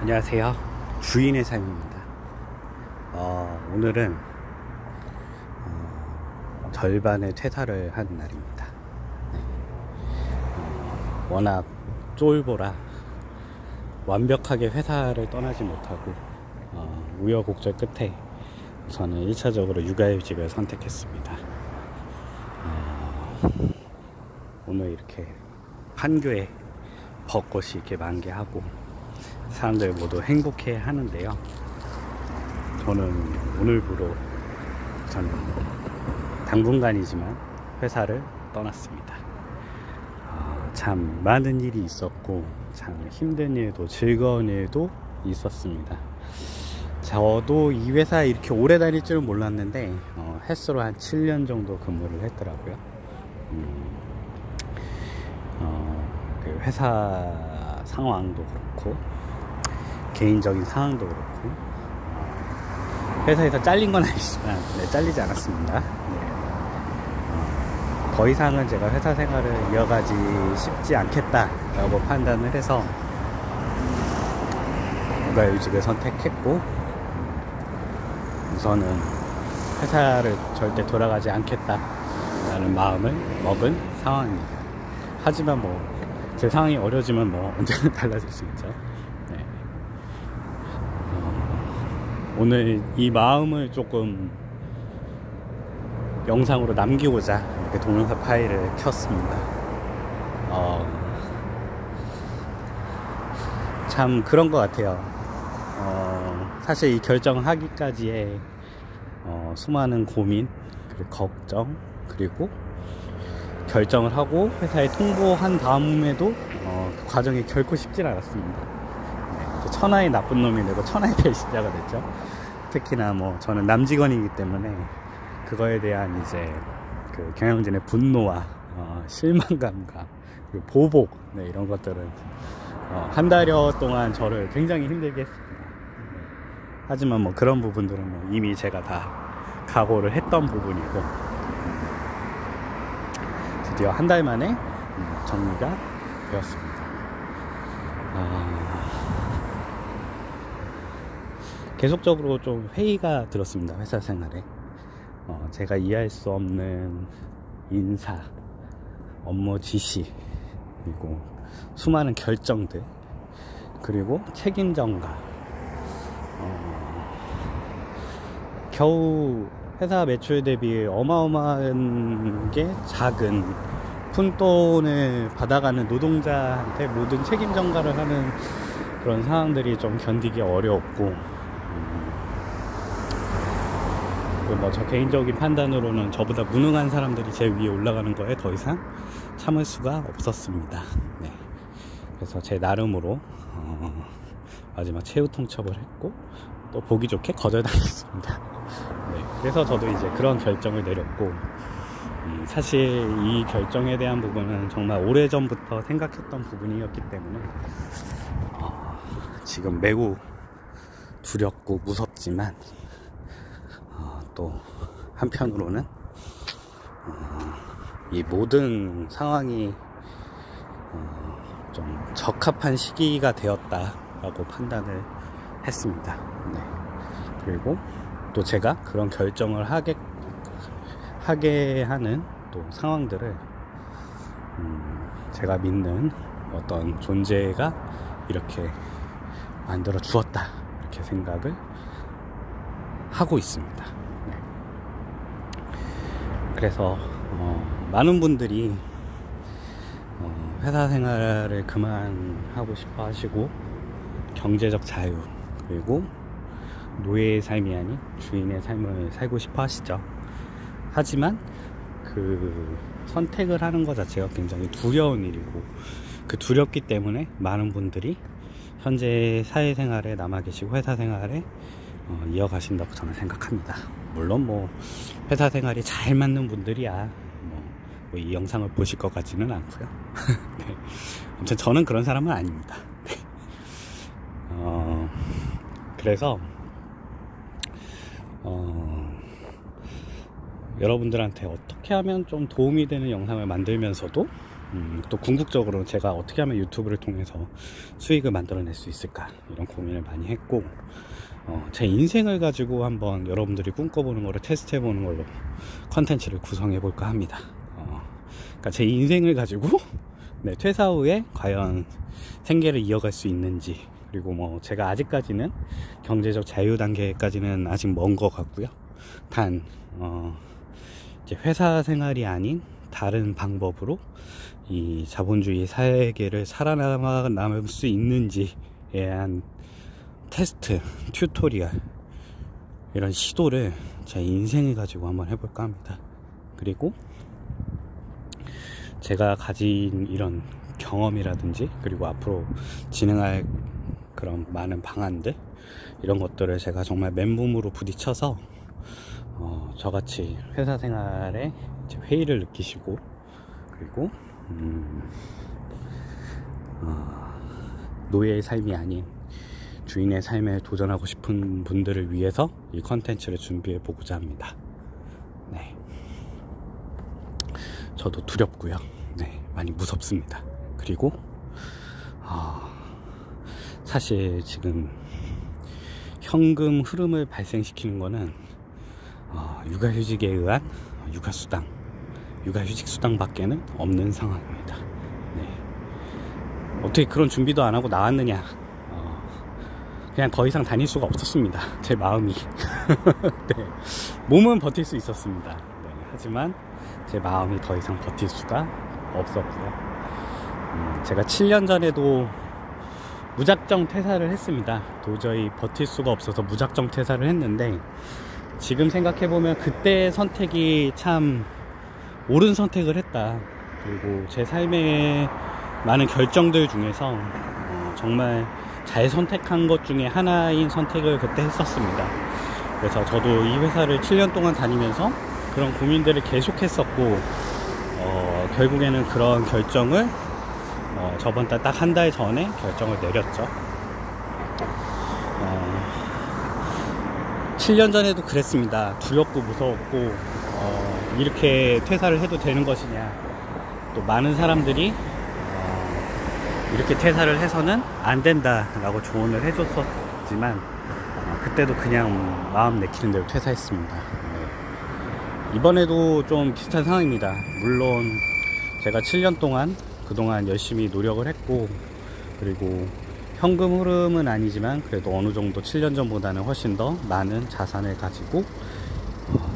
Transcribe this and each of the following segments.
안녕하세요. 주인의 삶입니다. 오늘은 절반의 퇴사를 한 날입니다. 네. 워낙 쫄보라 완벽하게 회사를 떠나지 못하고 우여곡절 끝에 저는 1차적으로 육아휴직을 선택했습니다. 오늘 이렇게 판교에 벚꽃이 이렇게 만개하고 사람들 모두 행복해 하는데요. 저는 오늘부로 당분간이지만 회사를 떠났습니다. 참 많은 일이 있었고 참 힘든 일도 즐거운 일도 있었습니다. 저도 이 회사에 이렇게 오래 다닐 줄은 몰랐는데 햇수로 한 7년 정도 근무를 했더라고요. 그 회사 상황도 그렇고 개인적인 상황도 그렇고 회사에서 잘린 건 아니지만 잘리지 않았습니다. 더 이상은 제가 회사 생활을 이어가지 싶지 않겠다라고 판단을 해서 육아휴직을 선택했고, 우선은 회사를 절대 돌아가지 않겠다라는 마음을 먹은 상황입니다. 하지만 제 상황이 어려지면 언제나 달라질 수 있죠. 네. 오늘 이 마음을 조금 영상으로 남기고자 이렇게 동영상 파일을 켰습니다. 참 그런 것 같아요. 사실 이 결정하기까지의 수많은 고민, 그리고 걱정, 그리고 결정을 하고 회사에 통보한 다음에도 그 과정이 결코 쉽지 않았습니다. 네, 천하의 나쁜 놈이 되고 천하의 배신자가 됐죠. 특히나 저는 남직원이기 때문에 그거에 대한 이제 그 경영진의 분노와 실망감과 그리고 보복, 이런 것들은 한 달여 동안 저를 굉장히 힘들게 했습니다. 하지만 그런 부분들은 이미 제가 다 각오를 했던 부분이고, 드디어 한 달 만에 정리가 되었습니다. 계속적으로 좀 회의가 들었습니다. 회사 생활에 제가 이해할 수 없는 인사, 업무 지시, 그리고 수많은 결정들, 그리고 책임 전가. 겨우 회사 매출 대비 어마어마한 게 작은 푼돈을 받아가는 노동자한테 모든 책임 전가를 하는 그런 상황들이 좀 견디기 어려웠고, 저 개인적인 판단으로는 저보다 무능한 사람들이 제 위에 올라가는 거에 더 이상 참을 수가 없었습니다. 네. 그래서 제 나름으로 마지막 최후 통첩을 했고, 또 보기 좋게 거절당했습니다. 네. 그래서 저도 이제 그런 결정을 내렸고, 사실 이 결정에 대한 부분은 정말 오래전부터 생각했던 부분이었기 때문에 지금 매우 두렵고 무섭지만, 또 한편으로는 이 모든 상황이 좀 적합한 시기가 되었다라고 판단을 했습니다. 네. 그리고 또 제가 그런 결정을 하게 하는 또 상황들을 제가 믿는 어떤 존재가 이렇게 만들어 주었다, 이렇게 생각을 하고 있습니다. 네. 그래서 많은 분들이 회사 생활을 그만하고 싶어 하시고 경제적 자유, 그리고 노예의 삶이 아닌 주인의 삶을 살고 싶어 하시죠. 하지만 그 선택을 하는 것 자체가 굉장히 두려운 일이고, 그 두렵기 때문에 많은 분들이 현재 사회생활에 남아 계시고 회사 생활에 이어가신다고 저는 생각합니다. 물론 회사 생활이 잘 맞는 분들이야 이 영상을 보실 것 같지는 않고요. 네. 아무튼 저는 그런 사람은 아닙니다. 네. 그래서 여러분들한테 어떻게 하면 좀 도움이 되는 영상을 만들면서도 또 궁극적으로 제가 어떻게 하면 유튜브를 통해서 수익을 만들어낼 수 있을까, 이런 고민을 많이 했고, 제 인생을 가지고 한번 여러분들이 꿈꿔보는 거를 테스트 해보는 걸로 컨텐츠를 구성해 볼까 합니다. 그러니까 제 인생을 가지고 네, 퇴사 후에 과연 생계를 이어갈 수 있는지, 그리고 뭐 제가 아직까지는 경제적 자유 단계까지는 아직 먼 것 같고요. 단 이제 회사 생활이 아닌 다른 방법으로 이 자본주의 사회계를 살아남을 수 있는지에 대한 테스트, 튜토리얼, 이런 시도를 제 인생을 가지고 한번 해볼까 합니다. 그리고 제가 가진 이런 경험이라든지, 그리고 앞으로 진행할 그런 많은 방안들, 이런 것들을 제가 정말 맨몸으로 부딪혀서 저같이 회사 생활에 이제 회의를 느끼시고, 그리고 노예의 삶이 아닌 주인의 삶에 도전하고 싶은 분들을 위해서 이 컨텐츠를 준비해 보고자 합니다. 네, 저도 두렵고요. 네, 많이 무섭습니다. 그리고 사실 지금 현금 흐름을 발생시키는 거는 육아휴직에 의한 육아휴직 수당 밖에는 없는 상황입니다. 네. 어떻게 그런 준비도 안 하고 나왔느냐. 그냥 더 이상 다닐 수가 없었습니다. 제 마음이. 네. 몸은 버틸 수 있었습니다. 네. 하지만 제 마음이 더 이상 버틸 수가 없었고요. 제가 7년 전에도 무작정 퇴사를 했습니다. 도저히 버틸 수가 없어서 무작정 퇴사를 했는데, 지금 생각해보면 그때의 선택이 참 옳은 선택을 했다. 그리고 제 삶의 많은 결정들 중에서 정말 잘 선택한 것 중에 하나인 선택을 그때 했었습니다. 그래서 저도 이 회사를 7년 동안 다니면서 그런 고민들을 계속 했었고, 결국에는 그런 결정을 저번 달 딱 한 달 전에 결정을 내렸죠. 7년 전에도 그랬습니다. 두렵고 무서웠고, 이렇게 퇴사를 해도 되는 것이냐. 또 많은 사람들이 이렇게 퇴사를 해서는 안 된다 라고 조언을 해줬었지만, 그때도 그냥 마음 내키는 대로 퇴사했습니다. 네. 이번에도 좀 비슷한 상황입니다. 물론 제가 7년 동안 그동안 열심히 노력을 했고, 그리고 현금 흐름은 아니지만 그래도 어느 정도 7년 전보다는 훨씬 더 많은 자산을 가지고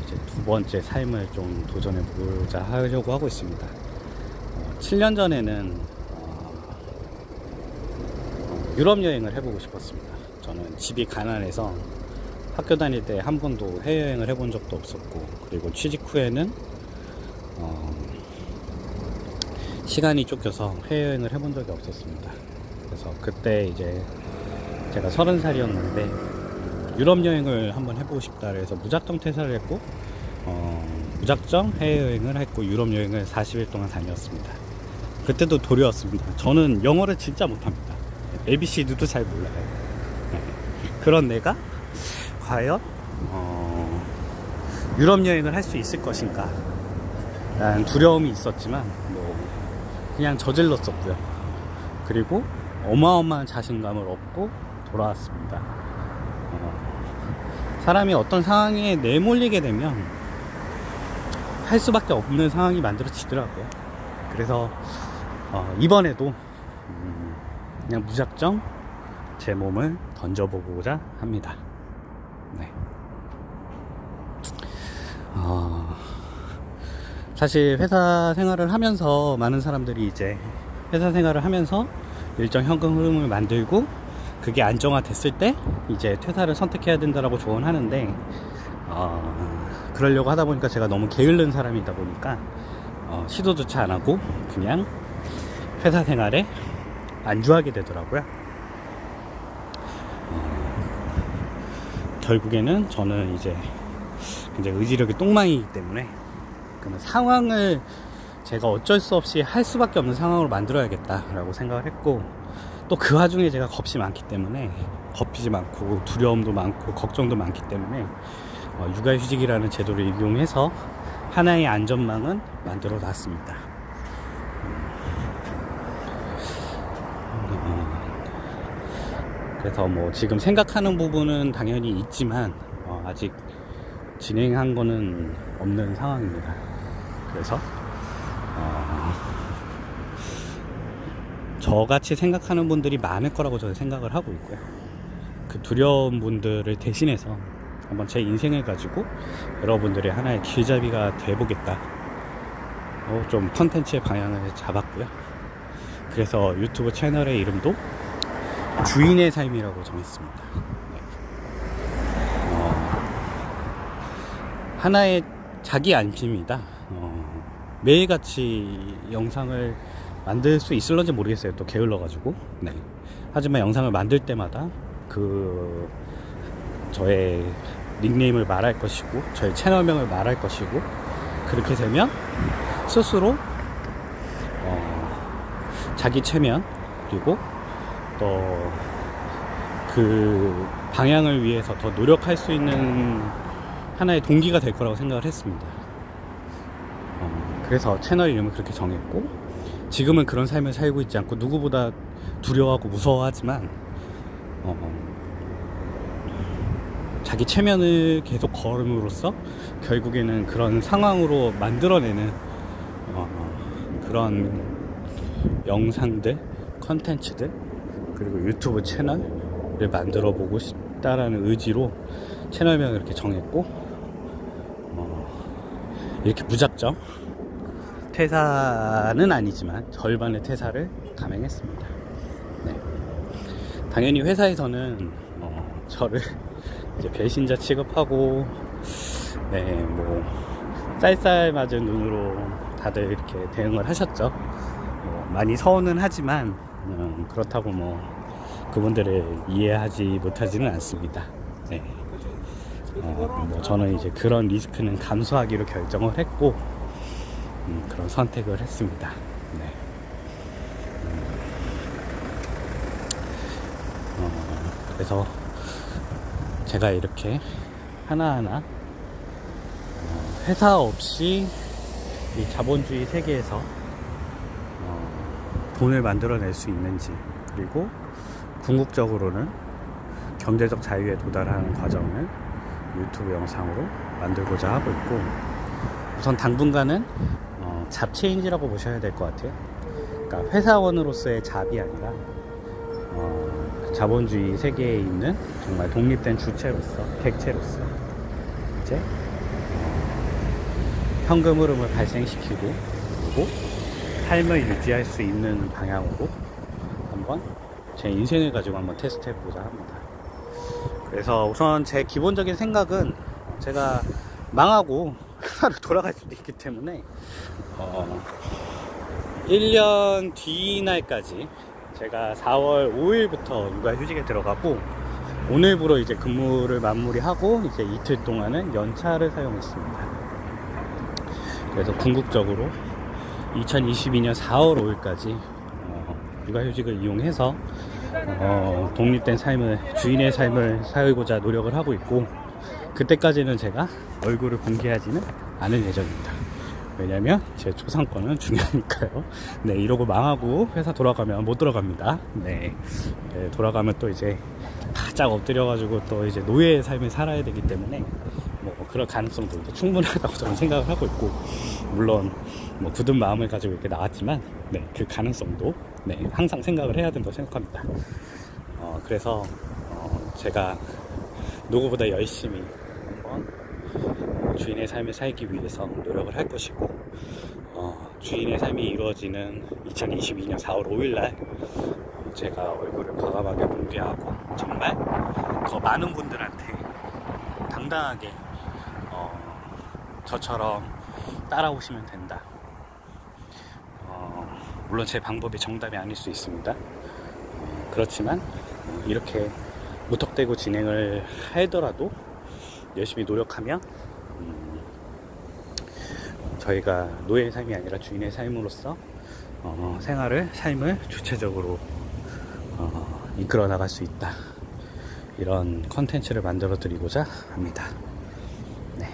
이제 두 번째 삶을 좀 도전해 보자 하려고 하고 있습니다. 7년 전에는 유럽 여행을 해보고 싶었습니다. 저는 집이 가난해서 학교 다닐 때 한 번도 해외여행을 해본 적도 없었고, 그리고 취직 후에는 시간이 쫓겨서 해외여행을 해본 적이 없었습니다. 그래서 그때 이제 제가 30살이었는데 유럽 여행을 한번 해보고 싶다 그래서 무작정 퇴사를 했고, 무작정 해외여행을 했고, 유럽 여행을 40일 동안 다녔습니다. 그때도 도리었습니다. 저는 영어를 진짜 못합니다. ABCD도 잘 몰라요. 네. 그런 내가 과연 유럽 여행을 할 수 있을 것인가 라는 두려움이 있었지만 그냥 저질렀었고요. 그리고 어마어마한 자신감을 얻고 돌아왔습니다. 사람이 어떤 상황에 내몰리게 되면 할 수밖에 없는 상황이 만들어지더라고요. 그래서 이번에도 그냥 무작정 제 몸을 던져보고자 합니다. 네. 사실 회사 생활을 하면서 많은 사람들이 이제 회사 생활을 하면서 일정 현금 흐름을 만들고 그게 안정화됐을 때 이제 퇴사를 선택해야 된다라고 조언하는데, 그러려고 하다 보니까 제가 너무 게으른 사람이다 보니까 시도조차 안 하고 그냥 회사 생활에 안주하게 되더라고요. 결국에는 저는 이제 굉장히 의지력이 똥망이기 때문에 그러면 상황을 제가 어쩔 수 없이 할 수밖에 없는 상황으로 만들어야겠다 라고 생각을 했고, 또 그 와중에 제가 겁이 많기 때문에, 겁이 많고 두려움도 많고 걱정도 많기 때문에 육아휴직이라는 제도를 이용해서 하나의 안전망은 만들어 놨습니다. 그래서 뭐 지금 생각하는 부분은 당연히 있지만 아직 진행한 거는 없는 상황입니다. 그래서 저같이 생각하는 분들이 많을 거라고 저는 생각을 하고 있고요. 그 두려운 분들을 대신해서 한번 제 인생을 가지고 여러분들의 하나의 길잡이가 돼보겠다. 좀 컨텐츠의 방향을 잡았고요. 그래서 유튜브 채널의 이름도 주인의 삶이라고 정했습니다. 네. 하나의 자기 안심이다. 매일같이 영상을 만들 수 있을런지 모르겠어요. 또 게을러가지고. 네. 하지만 영상을 만들 때마다 저의 닉네임을 말할 것이고 저의 채널명을 말할 것이고, 그렇게 되면 스스로 자기 체면, 그리고 또 그 방향을 위해서 더 노력할 수 있는 하나의 동기가 될 거라고 생각을 했습니다. 그래서 채널 이름을 그렇게 정했고, 지금은 그런 삶을 살고 있지 않고 누구보다 두려워하고 무서워하지만 자기 체면을 계속 걸음으로써 결국에는 그런 상황으로 만들어내는 그런 영상들, 컨텐츠들, 그리고 유튜브 채널을 만들어 보고 싶다라는 의지로 채널명을 이렇게 정했고, 이렇게 무작정 퇴사는 아니지만 절반의 퇴사를 감행했습니다. 네. 당연히 회사에서는 저를 이제 배신자 취급하고, 네, 뭐 쌀쌀맞은 눈으로 다들 이렇게 대응을 하셨죠. 많이 서운은 하지만 그렇다고 뭐 그분들을 이해하지 못하지는 않습니다. 네. 뭐 저는 이제 그런 리스크는 감수하기로 결정을 했고 그런 선택을 했습니다. 네. 그래서 제가 이렇게 하나하나 회사 없이 이 자본주의 세계에서 돈을 만들어낼 수 있는지, 그리고 궁극적으로는 경제적 자유에 도달하는 과정을 유튜브 영상으로 만들고자 하고 있고, 우선 당분간은 잡체인지라고 보셔야 될 것 같아요. 그러니까 회사원으로서의 잡이 아니라 자본주의 세계에 있는 정말 독립된 주체로서, 객체로서 이제 현금 흐름을 발생시키고, 그리고 삶을 유지할 수 있는 방향으로 한번 제 인생을 가지고 한번 테스트 해보자 합니다. 그래서 우선 제 기본적인 생각은, 제가 망하고 회사로 돌아갈 수도 있기 때문에 1년 뒤 날까지, 제가 4월 5일부터 육아휴직에 들어가고 오늘부로 이제 근무를 마무리하고 이제 이틀 동안은 연차를 사용했습니다. 그래서 궁극적으로 2022년 4월 5일까지 육아휴직을 이용해서 독립된 삶을, 주인의 삶을 살고자 노력을 하고 있고, 그때까지는 제가 얼굴을 공개하지는 않을 예정입니다. 왜냐면 제 초상권은 중요하니까요. 네, 이러고 망하고 회사 돌아가면 못 들어갑니다. 네, 돌아가면 또 이제 바짝 엎드려가지고 또 이제 노예의 삶을 살아야 되기 때문에 뭐 그럴 가능성도 이제 충분하다고 저는 생각을 하고 있고, 물론 뭐 굳은 마음을 가지고 이렇게 나왔지만, 네, 그 가능성도 네, 항상 생각을 해야 된다고 생각합니다. 그래서 제가 누구보다 열심히 한번 주인의 삶을 살기 위해서 노력을 할 것이고, 주인의 삶이 이루어지는 2022년 4월 5일날 제가 얼굴을 과감하게 공개하고 정말 더 많은 분들한테 당당하게 저처럼 따라오시면 된다. 물론 제 방법이 정답이 아닐 수 있습니다. 그렇지만 이렇게 무턱대고 진행을 하더라도 열심히 노력하면 저희가 노예의 삶이 아니라 주인의 삶으로서 삶을 주체적으로 이끌어 나갈 수 있다. 이런 컨텐츠를 만들어 드리고자 합니다. 네.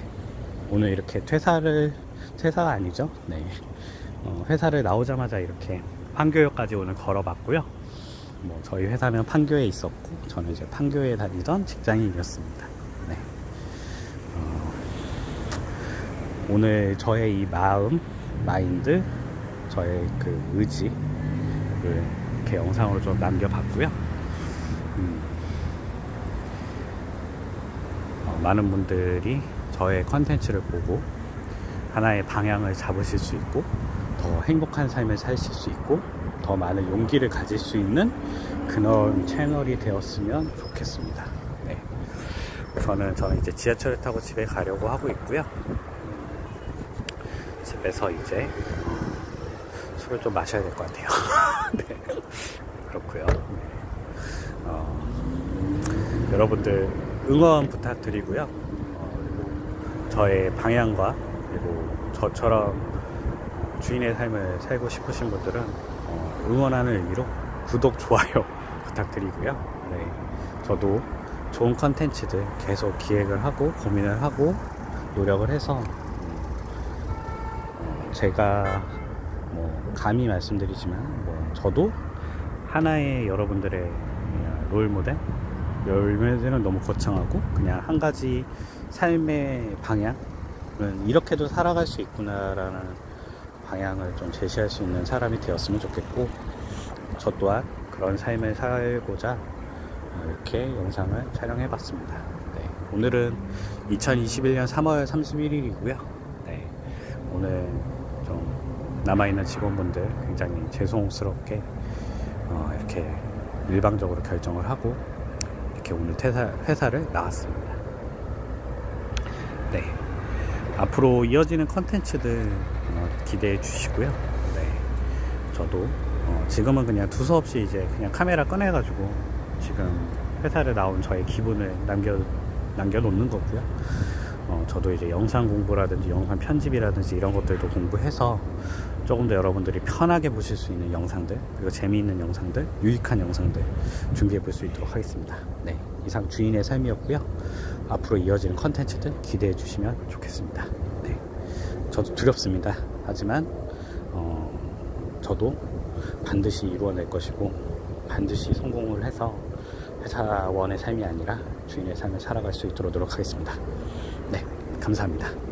오늘 이렇게 퇴사가 아니죠. 네. 회사를 나오자마자 이렇게 판교역까지 오늘 걸어봤고요. 뭐 저희 회사는 판교에 있었고 저는 이제 판교에 다니던 직장인이었습니다. 네. 오늘 저의 이 마음, 마인드, 저의 그 의지를 이렇게 영상으로 좀 남겨봤고요. 많은 분들이 저의 컨텐츠를 보고 하나의 방향을 잡으실 수 있고 더 행복한 삶을 사실 수 있고 더 많은 용기를 가질 수 있는 그런 채널이 되었으면 좋겠습니다. 네. 저는 이제 지하철을 타고 집에 가려고 하고 있고요. 집에서 이제 술을 좀 마셔야 될 것 같아요. 네. 그렇고요. 여러분들 응원 부탁드리고요. 저의 방향과 그리고 저처럼 주인의 삶을 살고 싶으신 분들은 응원하는 의미로 구독, 좋아요 부탁드리고요. 네. 저도 좋은 컨텐츠들 계속 기획을 하고 고민을 하고 노력을 해서 제가 뭐 감히 말씀드리지만 뭐 저도 하나의 여러분들의 롤모델은 너무 거창하고 그냥 한 가지 삶의 방향은 이렇게도 살아갈 수 있구나라는 방향을 좀 제시할 수 있는 사람이 되었으면 좋겠고 저 또한 그런 삶을 살고자 이렇게 영상을 촬영해 봤습니다. 네. 오늘은 2021년 3월 31일이고요. 네. 오늘 좀 남아있는 직원분들 굉장히 죄송스럽게 이렇게 일방적으로 결정을 하고 이렇게 오늘 회사를 나왔습니다. 네. 앞으로 이어지는 컨텐츠들 기대해 주시고요. 네. 저도 지금은 그냥 두서없이 이제 그냥 카메라 꺼내가지고 지금 회사를 나온 저의 기분을 남겨놓는 거고요. 저도 이제 영상 공부라든지 영상 편집이라든지 이런 것들도 공부해서 조금 더 여러분들이 편하게 보실 수 있는 영상들, 그리고 재미있는 영상들, 유익한 영상들 준비해 볼 수 있도록 하겠습니다. 네, 이상 주인의 삶이었고요. 앞으로 이어지는 컨텐츠들 기대해 주시면 좋겠습니다. 네, 저도 두렵습니다. 하지만 저도 반드시 이루어낼 것이고 반드시 성공을 해서 회사원의 삶이 아니라 주인의 삶을 살아갈 수 있도록 노력하겠습니다. 네, 감사합니다.